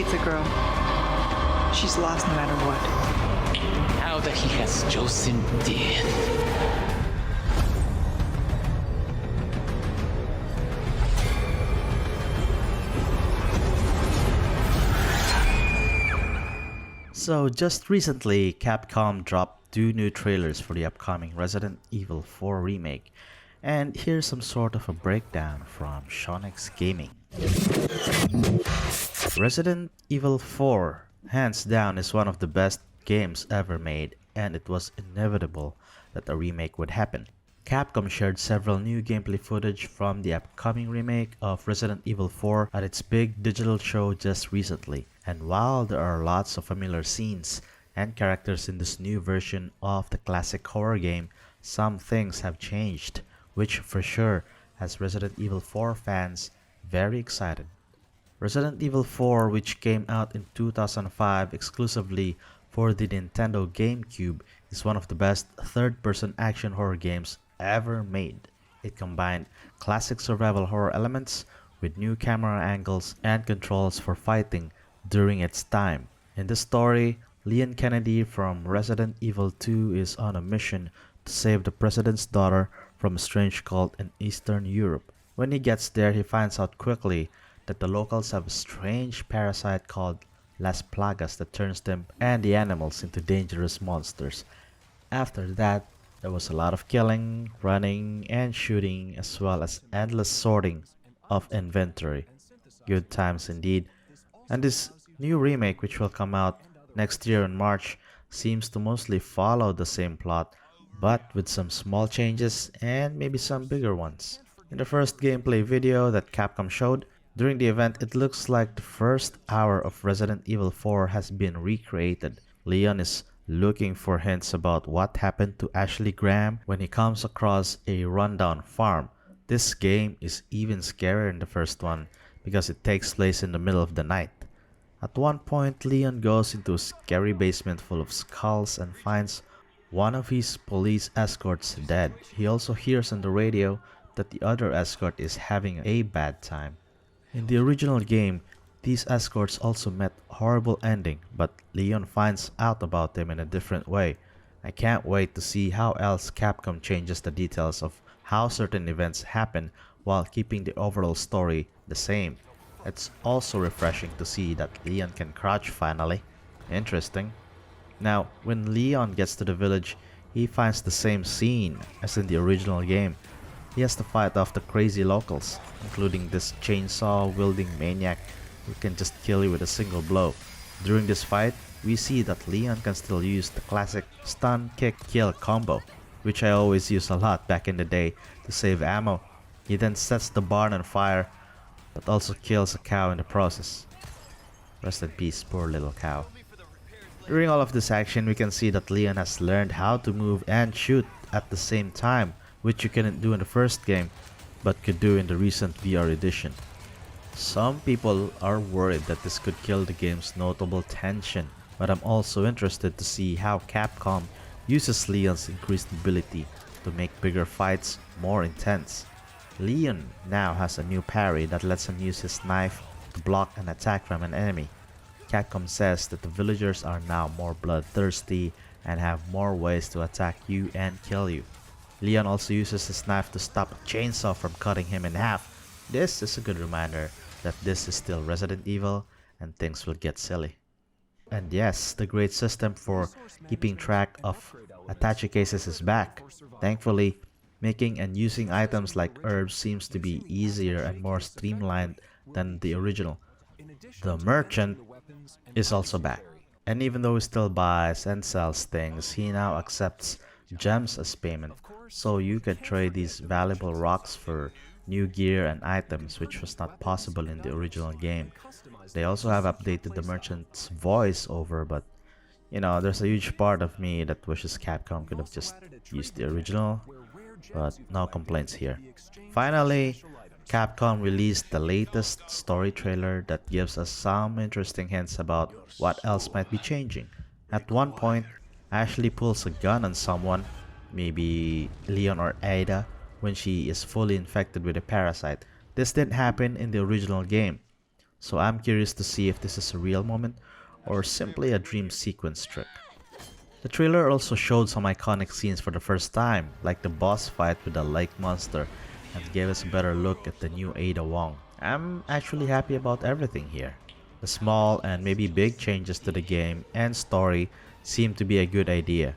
hates a girl. She's lost no matter what. Now that he has chosen death. So just recently, Capcom dropped 2 new trailers for the upcoming Resident Evil 4 remake, and here's some sort of a breakdown from Shonix Gaming. Resident Evil 4, hands down, is one of the best games ever made, and it was inevitable that a remake would happen. Capcom shared several new gameplay footage from the upcoming remake of Resident Evil 4 at its big digital show just recently. And while there are lots of familiar scenes and characters in this new version of the classic horror game, some things have changed, which for sure has Resident Evil 4 fans very excited. Resident Evil 4, which came out in 2005 exclusively for the Nintendo GameCube, is one of the best third-person action horror games ever made. It combined classic survival horror elements with new camera angles and controls for fighting during its time. In the story, Leon Kennedy from Resident Evil 2 is on a mission to save the president's daughter from a strange cult in Eastern Europe. When he gets there, he finds out quickly that the locals have a strange parasite called Las Plagas that turns them and the animals into dangerous monsters. After that, there was a lot of killing, running, and shooting, as well as endless sorting of inventory. Good times indeed. And this new remake, which will come out next year in March, seems to mostly follow the same plot, but with some small changes and maybe some bigger ones. In the first gameplay video that Capcom showed, during the event, it looks like the first hour of Resident Evil 4 has been recreated. Leon is looking for hints about what happened to Ashley Graham when he comes across a rundown farm. This game is even scarier than the first one because it takes place in the middle of the night. At one point, Leon goes into a scary basement full of skulls and finds one of his police escorts dead. He also hears on the radio that the other escort is having a bad time. In the original game, these escorts also met a horrible ending, but Leon finds out about them in a different way. I can't wait to see how else Capcom changes the details of how certain events happen while keeping the overall story the same. It's also refreshing to see that Leon can crouch finally. Interesting. Now, when Leon gets to the village, he finds the same scene as in the original game. He has to fight off the crazy locals, including this chainsaw-wielding maniac who can just kill you with a single blow. During this fight, we see that Leon can still use the classic stun, kick, kill combo, which I always use a lot back in the day to save ammo. He then sets the barn on fire, but also kills a cow in the process. Rest in peace, poor little cow. During all of this action, we can see that Leon has learned how to move and shoot at the same time, which you couldn't do in the first game, but could do in the recent VR edition. Some people are worried that this could kill the game's notable tension, but I'm also interested to see how Capcom uses Leon's increased mobility to make bigger fights more intense. Leon now has a new parry that lets him use his knife to block an attack from an enemy. Capcom says that the villagers are now more bloodthirsty and have more ways to attack you and kill you. Leon also uses his knife to stop a chainsaw from cutting him in half. This is a good reminder that this is still Resident Evil and things will get silly. And yes, the great system for keeping track of attache cases is back. Thankfully, making and using items like herbs seems to be easier and more streamlined than the original. The merchant is also back. And even though he still buys and sells things, he now accepts gems as payment. So you can trade these valuable rocks for new gear and items, which was not possible in the original game. They also have updated the merchant's voice over, but there's a huge part of me that wishes Capcom could have just used the original, but no complaints here. Finally, Capcom released the latest story trailer that gives us some interesting hints about what else might be changing. At one point, Ashley pulls a gun on someone, maybe Leon or Ada, when she is fully infected with a parasite. This didn't happen in the original game. so I'm curious to see if this is a real moment or simply a dream sequence trick. The trailer also showed some iconic scenes for the first time, like the boss fight with the lake monster, and gave us a better look at the new Ada Wong. I'm actually happy about everything here. The small and maybe big changes to the game and story seem to be a good idea.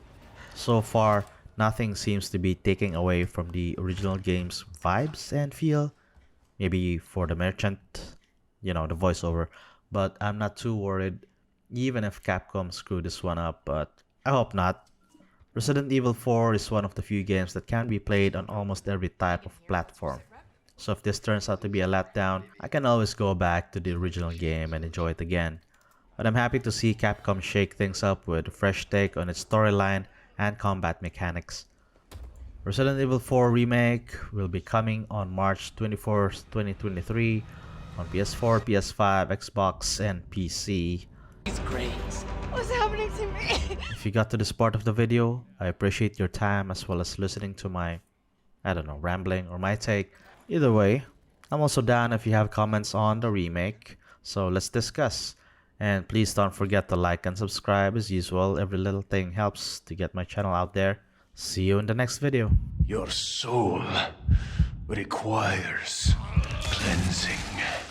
So far, nothing seems to be taking away from the original game's vibes and feel. Maybe for the merchant, the voiceover, but I'm not too worried, even if Capcom screwed this one up, but I hope not. Resident Evil 4 is one of the few games that can be played on almost every type of platform. So if this turns out to be a letdown, I can always go back to the original game and enjoy it again. But I'm happy to see Capcom shake things up with a fresh take on its storyline and combat mechanics. Resident Evil 4 Remake will be coming on March 24th, 2023 on PS4, PS5, Xbox, and PC. He's great. What's happening to me? If you got to this part of the video, I appreciate your time as well as listening to my, rambling or my take. Either way, I'm also down if you have comments on the remake, so let's discuss. And please don't forget to like and subscribe as usual, every little thing helps to get my channel out there. See you in the next video. Your soul requires cleansing.